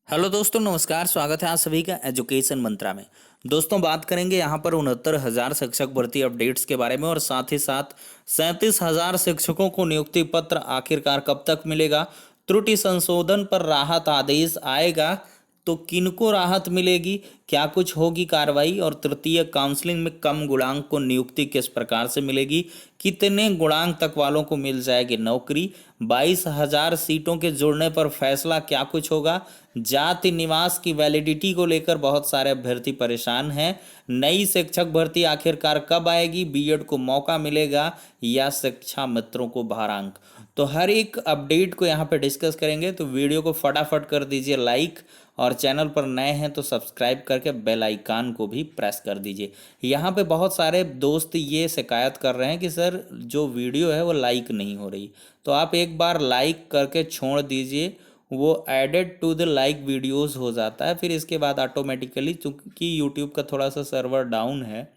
Hello दोस्तों, नमस्कार। स्वागत है आप सभी का एजुकेशन मंत्रा में। दोस्तों, बात करेंगे यहाँ पर 69,000 शिक्षक भर्ती अपडेट्स के बारे में और साथ ही साथ 37,000 शिक्षकों को नियुक्ति पत्र आखिरकार कब तक मिलेगा। त्रुटि संशोधन पर राहत आदेश आएगा तो किनको राहत मिलेगी, क्या कुछ होगी कार्रवाई, और तृतीय काउंसलिंग में कम गुणांक को नियुक्ति किस प्रकार से मिलेगी, कितने गुणांक तक वालों को मिल जाएगी नौकरी, 22,000 सीटों के जुड़ने पर फैसला क्या कुछ होगा, जाति निवास की वैलिडिटी को लेकर बहुत सारे अभ्यर्थी परेशान हैं, नई शिक्षक भर्ती आखिरकार कब आएगी, बीएड को मौका मिलेगा या शिक्षा मित्रों को भारांक। तो हर एक अपडेट को यहाँ पे डिस्कस करेंगे, तो वीडियो को फटाफट कर दीजिए लाइक, और चैनल पर नए हैं तो सब्सक्राइब करके बेल आइकान को भी प्रेस कर दीजिए। यहाँ पे बहुत सारे दोस्त ये शिकायत कर रहे हैं कि सर जो वीडियो है वो लाइक नहीं हो रही, तो आप एक बार लाइक करके छोड़ दीजिए, वो added to the like videos हो जाता है। फिर इसके बाद ऑटोमेटिकली, चूँकि यूट्यूब का थोड़ा सा सर्वर डाउन है,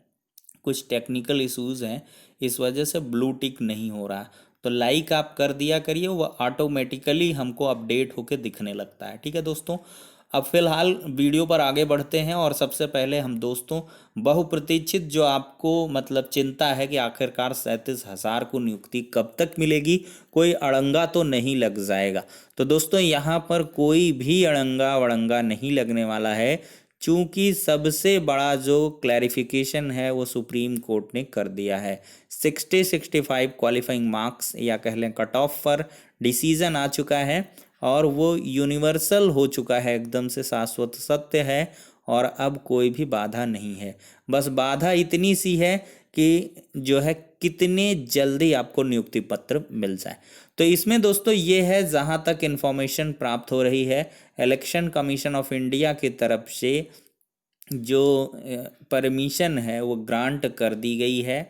कुछ टेक्निकल इश्यूज हैं, इस वजह से ब्लू टिक नहीं हो रहा। तो लाइक आप कर दिया करिए, वो ऑटोमेटिकली हमको अपडेट होके दिखने लगता है। ठीक है दोस्तों, अब फिलहाल वीडियो पर आगे बढ़ते हैं और सबसे पहले हम दोस्तों बहुप्रतीक्षित जो आपको मतलब चिंता है कि आखिरकार 37,000 को नियुक्ति कब तक मिलेगी, कोई अड़ंगा तो नहीं लग जाएगा। तो दोस्तों यहाँ पर कोई भी अड़ंगा वड़ंगा नहीं लगने वाला है, चूंकि सबसे बड़ा जो क्लैरिफिकेशन है वो सुप्रीम कोर्ट ने कर दिया है। 65 क्वालिफाइंग मार्क्स या कह लें कट ऑफ पर डिसीजन आ चुका है और वो यूनिवर्सल हो चुका है, एकदम से शाश्वत सत्य है और अब कोई भी बाधा नहीं है। बस बाधा इतनी सी है कि जो है कितने जल्दी आपको नियुक्ति पत्र मिल जाए। तो इसमें दोस्तों ये है, जहाँ तक इन्फॉर्मेशन प्राप्त हो रही है, इलेक्शन कमीशन ऑफ इंडिया की तरफ से जो परमिशन है वो ग्रांट कर दी गई है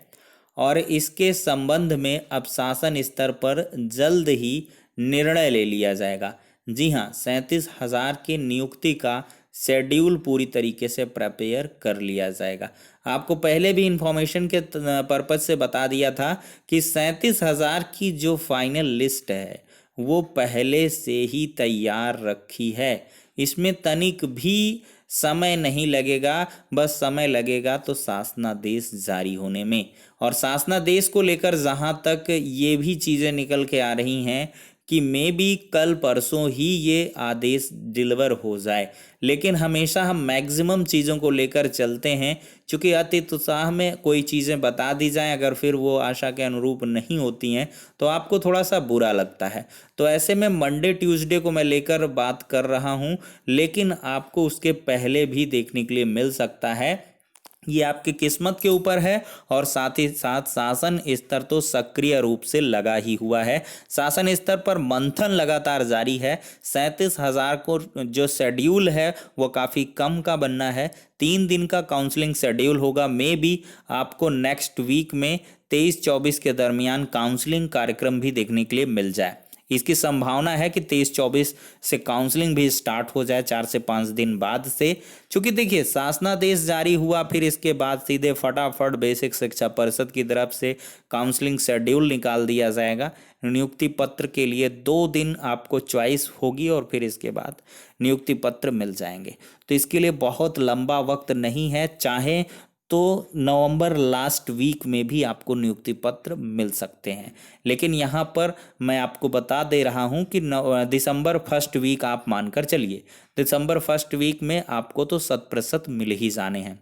और इसके संबंध में अब शासन स्तर पर जल्द ही निर्णय ले लिया जाएगा। जी हाँ, 37,000 की नियुक्ति का शेड्यूल पूरी तरीके से प्रिपेयर कर लिया जाएगा। आपको पहले भी इंफॉर्मेशन के पर्पज से बता दिया था कि 37,000 की जो फाइनल लिस्ट है वो पहले से ही तैयार रखी है। इसमें तनिक भी समय नहीं लगेगा, बस समय लगेगा तो शासनादेश जारी होने में। और शासनादेश को लेकर जहाँ तक ये भी चीज़ें निकल के आ रही हैं कि मे बी कल परसों ही ये आदेश डिलीवर हो जाए, लेकिन हमेशा हम मैक्सिमम चीज़ों को लेकर चलते हैं, क्योंकि अति उत्साह में कोई चीज़ें बता दी जाएं, अगर फिर वो आशा के अनुरूप नहीं होती हैं तो आपको थोड़ा सा बुरा लगता है। तो ऐसे में मंडे ट्यूसडे को मैं लेकर बात कर रहा हूँ, लेकिन आपको उसके पहले भी देखने के लिए मिल सकता है, ये आपकी किस्मत के ऊपर है। और साथ ही साथ शासन स्तर तो सक्रिय रूप से लगा ही हुआ है, शासन स्तर पर मंथन लगातार जारी है। 37,000 को जो शेड्यूल है वो काफ़ी कम का बनना है। 3 दिन का काउंसलिंग शेड्यूल होगा, मे बी आपको नेक्स्ट वीक में 23-24 के दरमियान काउंसलिंग कार्यक्रम भी देखने के लिए मिल जाए। इसकी संभावना है कि 23-24 से काउंसलिंग भी स्टार्ट हो जाए, 4 से 5 दिन बाद से। चूंकि देखिए, शासनादेश जारी हुआ, फिर इसके बाद सीधे फटाफट बेसिक शिक्षा परिषद की तरफ से काउंसलिंग शेड्यूल निकाल दिया जाएगा। नियुक्ति पत्र के लिए 2 दिन आपको चॉइस होगी और फिर इसके बाद नियुक्ति पत्र मिल जाएंगे। तो इसके लिए बहुत लंबा वक्त नहीं है, चाहे तो नवंबर लास्ट वीक में भी आपको नियुक्ति पत्र मिल सकते हैं। लेकिन यहाँ पर मैं आपको बता दे रहा हूँ कि दिसंबर फर्स्ट वीक आप मानकर चलिए, दिसंबर फर्स्ट वीक में आपको तो 100% मिल ही जाने हैं,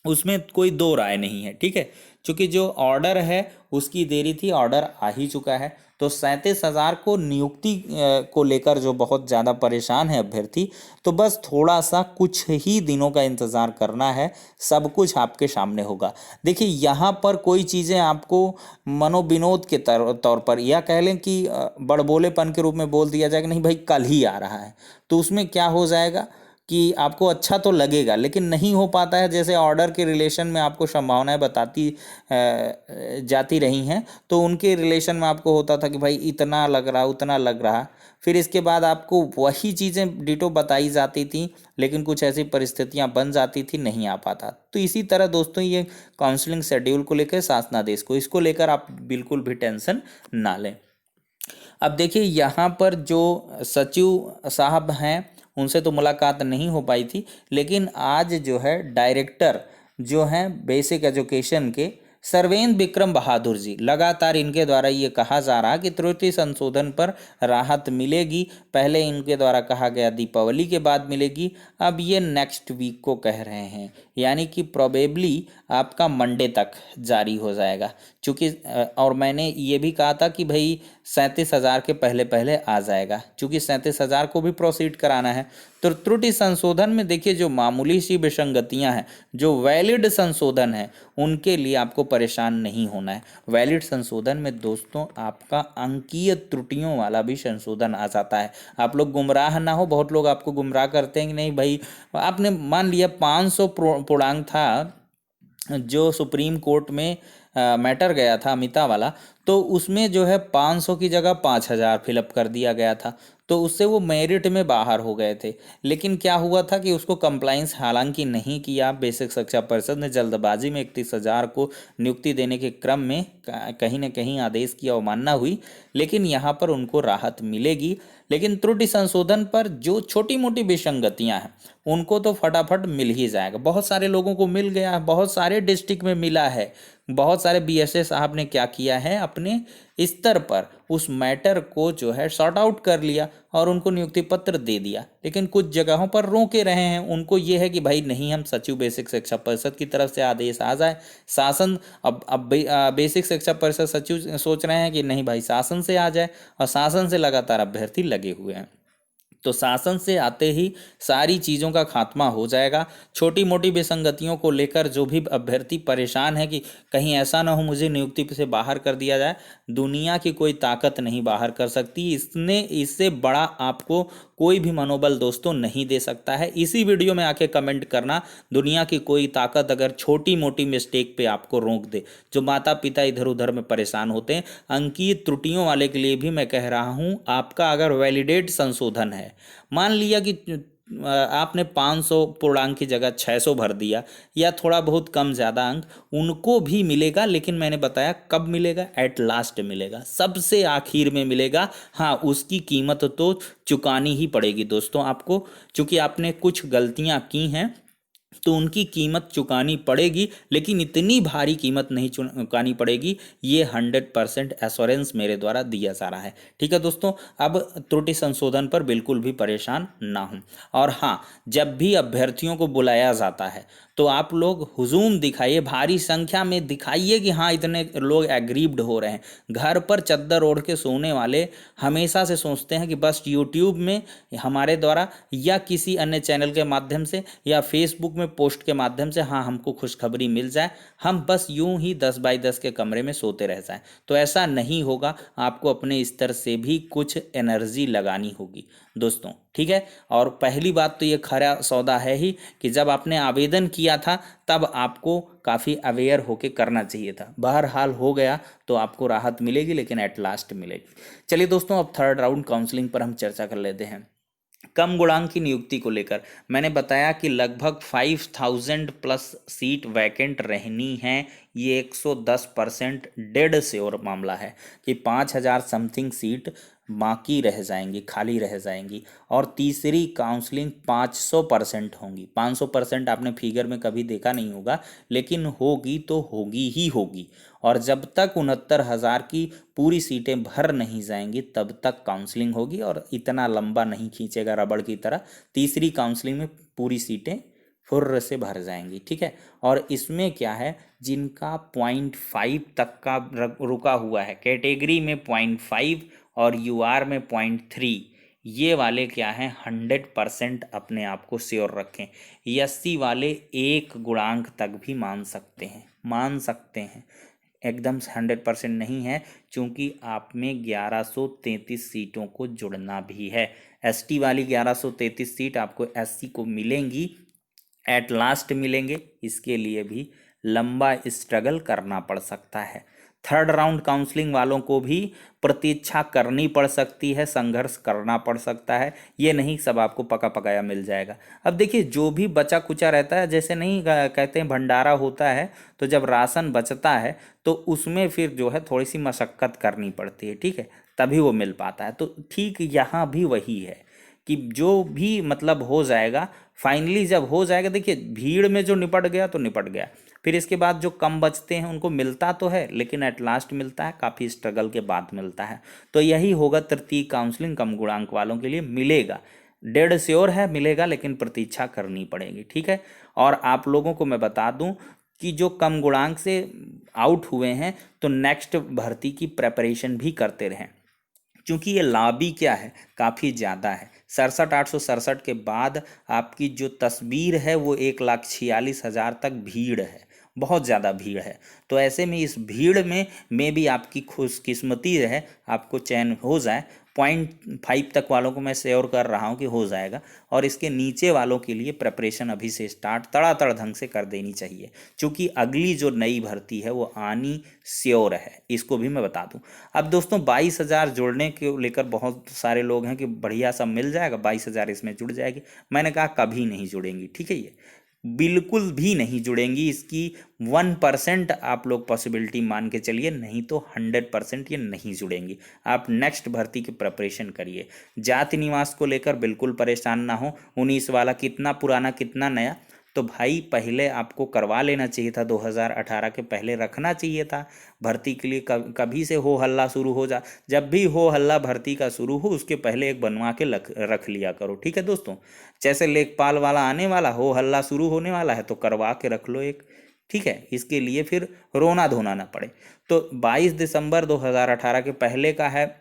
उसमें कोई दो राय नहीं है। ठीक है, क्योंकि जो ऑर्डर है उसकी देरी थी, ऑर्डर आ ही चुका है। तो 37,000 को नियुक्ति को लेकर जो बहुत ज़्यादा परेशान है अभ्यर्थी, तो बस थोड़ा सा कुछ ही दिनों का इंतज़ार करना है, सब कुछ आपके सामने होगा। देखिए, यहाँ पर कोई चीज़ें आपको मनोविनोद के तौर पर या कह लें कि बड़बोलेपन के रूप में बोल दिया जाएगा, नहीं भाई कल ही आ रहा है, तो उसमें क्या हो जाएगा कि आपको अच्छा तो लगेगा लेकिन नहीं हो पाता है। जैसे ऑर्डर के रिलेशन में आपको संभावनाएं बताती जाती रही हैं, तो उनके रिलेशन में आपको होता था कि भाई इतना लग रहा उतना लग रहा, फिर इसके बाद आपको वही चीज़ें डिटो बताई जाती थी, लेकिन कुछ ऐसी परिस्थितियां बन जाती थी, नहीं आ पाता। तो इसी तरह दोस्तों ये काउंसलिंग शेड्यूल को लेकर, शासनादेश को, इसको लेकर आप बिल्कुल भी टेंशन ना लें। अब देखिए, यहाँ पर जो सचिव साहब हैं उनसे तो मुलाकात नहीं हो पाई थी, लेकिन आज जो है डायरेक्टर जो हैं बेसिक एजुकेशन के सर्वेंद्र विक्रम बहादुर जी, लगातार इनके द्वारा ये कहा जा रहा कि त्रुटि संशोधन पर राहत मिलेगी। पहले इनके द्वारा कहा गया दीपावली के बाद मिलेगी, अब ये नेक्स्ट वीक को कह रहे हैं, यानी कि प्रोबेबली आपका मंडे तक जारी हो जाएगा। चूँकि और मैंने ये भी कहा था कि भाई 37,000 के पहले पहले आ जाएगा, चूँकि 37,000 को भी प्रोसीड कराना है। तो त्रुटि संशोधन में देखिए जो मामूली सी विसंगतियां हैं, जो वैलिड संशोधन है, उनके लिए आपको परेशान नहीं होना है। वैलिड संशोधन में दोस्तों आपका अंकीय त्रुटियों वाला भी संशोधन आ जाता है। आप लोग गुमराह ना हो, बहुत लोग आपको गुमराह करते हैं कि नहीं भाई आपने मान लिया 500 पूर्णांक था जो सुप्रीम कोर्ट में मैटर गया था अमिता वाला, तो उसमें जो है 500 की जगह 5,000 फिलअप कर दिया गया था, तो उससे वो मेरिट में बाहर हो गए थे। लेकिन क्या हुआ था कि उसको कंप्लाइंस हालांकि नहीं किया, बेसिक शिक्षा परिषद ने जल्दबाजी में 31,000 को नियुक्ति देने के क्रम में कहीं ना कहीं आदेश की अवमानना हुई, लेकिन यहाँ पर उनको राहत मिलेगी। लेकिन त्रुटि संशोधन पर जो छोटी मोटी विसंगतियां हैं उनको तो फटाफट मिल ही जाएगा। बहुत सारे लोगों को मिल गया है, बहुत सारे डिस्ट्रिक्ट में मिला है, बहुत सारे बीएसए साहब ने क्या किया है अपने स्तर पर उस मैटर को जो है सॉर्ट आउट कर लिया और उनको नियुक्ति पत्र दे दिया। लेकिन कुछ जगहों पर रोके रहे हैं, उनको ये है कि भाई नहीं, हम सचिव बेसिक शिक्षा परिषद की तरफ से आदेश आ जाए, शासन अब बेसिक शिक्षा परिषद सचिव सोच रहे हैं कि नहीं भाई शासन से आ जाए, और शासन से लगातार अभ्यर्थी लगे हुए हैं। तो शासन से आते ही सारी चीज़ों का खात्मा हो जाएगा। छोटी मोटी विसंगतियों को लेकर जो भी अभ्यर्थी परेशान है कि कहीं ऐसा ना हो मुझे नियुक्ति से बाहर कर दिया जाए, दुनिया की कोई ताकत नहीं बाहर कर सकती। इससे बड़ा आपको कोई भी मनोबल दोस्तों नहीं दे सकता है। इसी वीडियो में आके कमेंट करना, दुनिया की कोई ताकत अगर छोटी मोटी मिस्टेक पे आपको रोक दे। जो माता पिता इधर उधर में परेशान होते हैं, अंकीय त्रुटियों वाले के लिए भी मैं कह रहा हूँ, आपका अगर वैलिडेट संशोधन है, मान लिया कि आपने 500 पूर्णांक की जगह 600 भर दिया या थोड़ा बहुत कम ज़्यादा अंक, उनको भी मिलेगा। लेकिन मैंने बताया कब मिलेगा, एट लास्ट मिलेगा, सबसे आखिर में मिलेगा। हाँ, उसकी कीमत तो चुकानी ही पड़ेगी दोस्तों आपको, क्योंकि आपने कुछ गलतियां की हैं तो उनकी कीमत चुकानी पड़ेगी, लेकिन इतनी भारी कीमत नहीं चुकानी पड़ेगी, ये 100% एश्योरेंस मेरे द्वारा दिया जा रहा है। ठीक है दोस्तों, अब त्रुटि संशोधन पर बिल्कुल भी परेशान ना हों। और हाँ, जब भी अभ्यर्थियों को बुलाया जाता है तो आप लोग हुजूम दिखाइए, भारी संख्या में दिखाइए कि हाँ इतने लोग एग्रीव्ड हो रहे हैं। घर पर चद्दर ओढ़ के सोने वाले हमेशा से सोचते हैं कि बस यूट्यूब में हमारे द्वारा या किसी अन्य चैनल के माध्यम से या फेसबुक में पोस्ट के माध्यम से हाँ हमको खुशखबरी मिल जाए, हम बस यूं ही 10 बाई 10 के कमरे में सोते रह जाएं। तो ऐसा नहीं होगा, आपको अपने स्तर से भी कुछ एनर्जी लगानी होगी दोस्तों। ठीक है, और पहली बात तो ये खरा सौदा है ही कि जब आपने आवेदन किया था तब आपको काफ़ी अवेयर होके करना चाहिए था। बहरहाल हो गया तो आपको राहत मिलेगी, लेकिन एट लास्ट मिलेगी। चलिए दोस्तों, अब थर्ड राउंड काउंसलिंग पर हम चर्चा कर लेते हैं। कम गुणांक की नियुक्ति को लेकर मैंने बताया कि लगभग 5,000 प्लस सीट वैकेंट रहनी है। ये 110% डेड श्योर मामला है कि 5,000 समथिंग सीट बाकी रह जाएंगी, खाली रह जाएंगी। और तीसरी काउंसलिंग 500% होंगी। 500% आपने फिगर में कभी देखा नहीं होगा, लेकिन होगी तो होगी ही होगी। और जब तक 69,000 की पूरी सीटें भर नहीं जाएंगी तब तक काउंसलिंग होगी, और इतना लंबा नहीं खींचेगा रबड़ की तरह। तीसरी काउंसलिंग में पूरी सीटें फुर्र से भर जाएंगी। ठीक है, और इसमें क्या है, जिनका 0.5 तक का रुका हुआ है, कैटेगरी में 0.5 और यूआर में 0.3, ये वाले क्या हैं 100% अपने आप को श्योर रखें। एससी वाले 1 गुणांक तक भी मान सकते हैं, एकदम 100% नहीं है, क्योंकि आप में 1133 सीटों को जुड़ना भी है। एसटी वाली 1133 सीट आपको एससी को मिलेंगी, एट लास्ट मिलेंगे, इसके लिए भी लंबा स्ट्रगल करना पड़ सकता है। थर्ड राउंड काउंसलिंग वालों को भी प्रतीक्षा करनी पड़ सकती है, संघर्ष करना पड़ सकता है, ये नहीं सब आपको पका पकाया मिल जाएगा। अब देखिए, जो भी बचा कुचा रहता है, जैसे नहीं कहते हैं भंडारा होता है, तो जब राशन बचता है तो उसमें फिर जो है थोड़ी सी मशक्क़त करनी पड़ती है। ठीक है, तभी वो मिल पाता है। तो ठीक यहाँ भी वही है कि जो भी मतलब हो जाएगा फाइनली जब हो जाएगा, देखिए भीड़ में जो निपट गया तो निपट गया, फिर इसके बाद जो कम बचते हैं उनको मिलता तो है लेकिन एट लास्ट मिलता है, काफ़ी स्ट्रगल के बाद मिलता है। तो यही होगा तृतीय काउंसलिंग कम गुणांक वालों के लिए, मिलेगा, डेढ़ श्योर है मिलेगा, लेकिन प्रतीक्षा करनी पड़ेगी, ठीक है। और आप लोगों को मैं बता दूं कि जो कम गुणांक से आउट हुए हैं तो नेक्स्ट भर्ती की प्रेपरेशन भी करते रहें, क्योंकि ये लॉबी क्या है, काफ़ी ज़्यादा है। 67,867 के बाद आपकी जो तस्वीर है वो 1,46,000 तक भीड़ है, बहुत ज़्यादा भीड़ है। तो ऐसे में इस भीड़ में भी आपकी खुशकिस्मती है, आपको चयन हो जाए। 0.5 तक वालों को मैं श्योर कर रहा हूँ कि हो जाएगा, और इसके नीचे वालों के लिए प्रिपरेशन अभी से स्टार्ट तड़ातड़ ढंग से कर देनी चाहिए, क्योंकि अगली जो नई भर्ती है वो आनी श्योर है, इसको भी मैं बता दूं। अब दोस्तों 22,000 जोड़ने के लेकर बहुत सारे लोग हैं कि बढ़िया सब मिल जाएगा, 22,000 इसमें जुड़ जाएगी। मैंने कहा कभी नहीं जुड़ेंगी, ठीक है, ये बिल्कुल भी नहीं जुड़ेंगी। इसकी 1% आप लोग पॉसिबिलिटी मान के चलिए, नहीं तो 100% ये नहीं जुड़ेंगी। आप नेक्स्ट भर्ती की प्रिपरेशन करिए। जाति निवास को लेकर बिल्कुल परेशान ना हो, 19 वाला कितना पुराना कितना नया, तो भाई पहले आपको करवा लेना चाहिए था, 2018 के पहले रखना चाहिए था भर्ती के लिए। कभी से हो हल्ला शुरू हो जा, जब भी हो हल्ला भर्ती का शुरू हो उसके पहले एक बनवा के रख लिया करो, ठीक है दोस्तों। जैसे लेखपाल वाला आने वाला हो, हल्ला शुरू होने वाला है, तो करवा के रख लो एक, ठीक है, इसके लिए फिर रोना धोना ना पड़े। तो 22 दिसंबर 2018 के पहले का है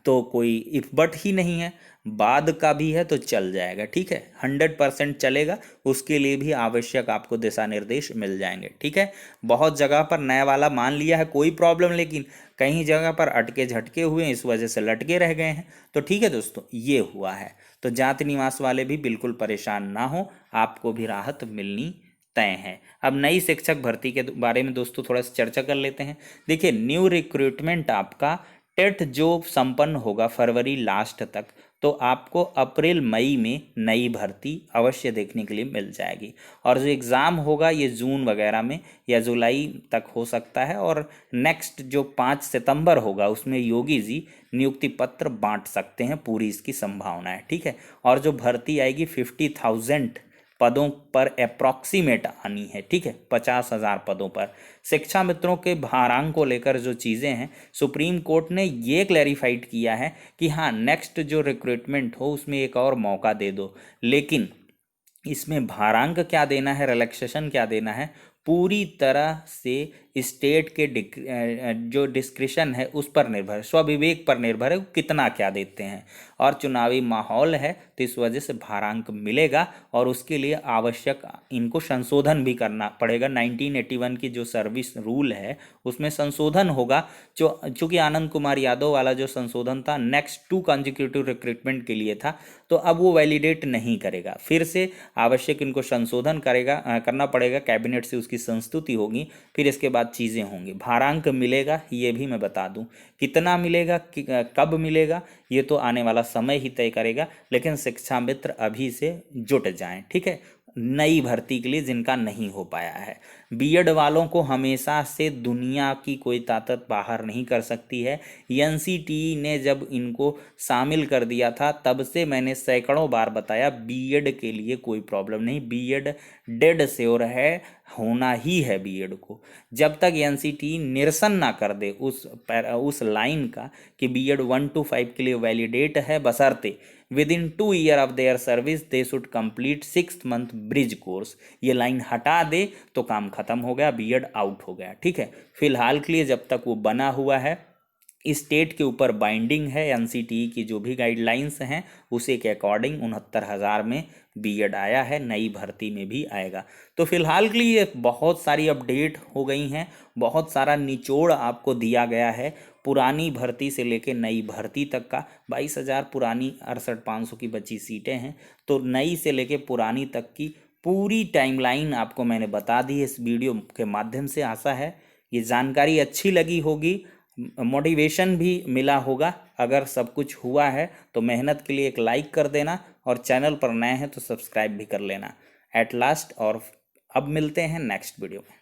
तो कोई इफबट ही नहीं है, बाद का भी है तो चल जाएगा, ठीक है, 100% चलेगा। उसके लिए भी आवश्यक आपको दिशा निर्देश मिल जाएंगे, ठीक है। बहुत जगह पर नया वाला मान लिया है, कोई प्रॉब्लम, लेकिन कहीं जगह पर अटके झटके हुए हैं, इस वजह से लटके रह गए हैं। तो ठीक है दोस्तों, ये हुआ है। तो जाति निवास वाले भी बिल्कुल परेशान ना हो, आपको भी राहत मिलनी तय है। अब नई शिक्षक भर्ती के बारे में दोस्तों थोड़ा सा चर्चा कर लेते हैं। देखिए न्यू रिक्रूटमेंट आपका टेट जो संपन्न होगा फरवरी लास्ट तक, तो आपको अप्रैल मई में नई भर्ती अवश्य देखने के लिए मिल जाएगी। और जो एग्ज़ाम होगा ये जून वगैरह में या जुलाई तक हो सकता है। और नेक्स्ट जो 5 सितंबर होगा उसमें योगी जी नियुक्ति पत्र बांट सकते हैं, पूरी इसकी संभावना है, ठीक है। और जो भर्ती आएगी 50,000 पदों पर अप्रॉक्सीमेट आनी है, ठीक है, 50,000 पदों पर। शिक्षा मित्रों के भारांक को लेकर जो चीज़ें हैं, सुप्रीम कोर्ट ने ये क्लैरिफाइड किया है कि हाँ नेक्स्ट जो रिक्रूटमेंट हो उसमें एक और मौका दे दो, लेकिन इसमें भारांक क्या देना है, रिलैक्सेशन क्या देना है, पूरी तरह से स्टेट के जो डिस्क्रिशन है उस पर निर्भर है, स्वविवेक पर निर्भर है, कितना क्या देते हैं। और चुनावी माहौल है तो इस वजह से भारांक मिलेगा, और उसके लिए आवश्यक इनको संशोधन भी करना पड़ेगा। 1981 की जो सर्विस रूल है उसमें संशोधन होगा, चूँकि आनंद कुमार यादव वाला जो संशोधन था नेक्स्ट 2 कंजिक्यूटिव रिक्रूटमेंट के लिए था, तो अब वो वैलिडेट नहीं करेगा, फिर से आवश्यक इनको संशोधन करना पड़ेगा, कैबिनेट से उसकी संस्तुति होगी, फिर इसके बाद चीज़ें होंगी। भारांक मिलेगा ये भी मैं बता दूं, कितना मिलेगा कब मिलेगा ये तो आने वाला समय ही तय करेगा, लेकिन शिक्षा मित्र अभी से जुट जाएं, ठीक है, नई भर्ती के लिए जिनका नहीं हो पाया है। बीएड वालों को हमेशा से दुनिया की कोई ताकत बाहर नहीं कर सकती है। एनसीटीई ने जब इनको शामिल कर दिया था तब से मैंने सैकड़ों बार बताया बीएड के लिए कोई प्रॉब्लम नहीं, बीएड डेड श्योर है, होना ही है बीएड को। जब तक एनसीटीई निरसन ना कर दे उस लाइन का कि बीएड 1 to 5 के लिए वैलिडेट है, बशर्ते within 2 year of their service they should complete 6 month bridge course, ये लाइन हटा दे तो काम खत्म हो गया, बीएड आउट हो गया, ठीक है। फिलहाल के लिए जब तक वो बना हुआ है, स्टेट के ऊपर बाइंडिंग है, एनसीटीई की जो भी गाइडलाइंस हैं उसी के अकॉर्डिंग 69,000 में बीएड आया है, नई भर्ती में भी आएगा। तो फिलहाल के लिए बहुत सारी अपडेट हो गई हैं, बहुत सारा निचोड़ आपको दिया गया है, पुरानी भर्ती से लेके नई भर्ती तक का। 22,000 पुरानी 68,500 की बची सीटें हैं, तो नई से लेके पुरानी तक की पूरी टाइमलाइन आपको मैंने बता दी है इस वीडियो के माध्यम से। आशा है ये जानकारी अच्छी लगी होगी, मोटिवेशन भी मिला होगा। अगर सब कुछ हुआ है तो मेहनत के लिए एक लाइक कर देना, और चैनल पर नए हैं तो सब्सक्राइब भी कर लेना। एट लास्ट, और अब मिलते हैं नेक्स्ट वीडियो में।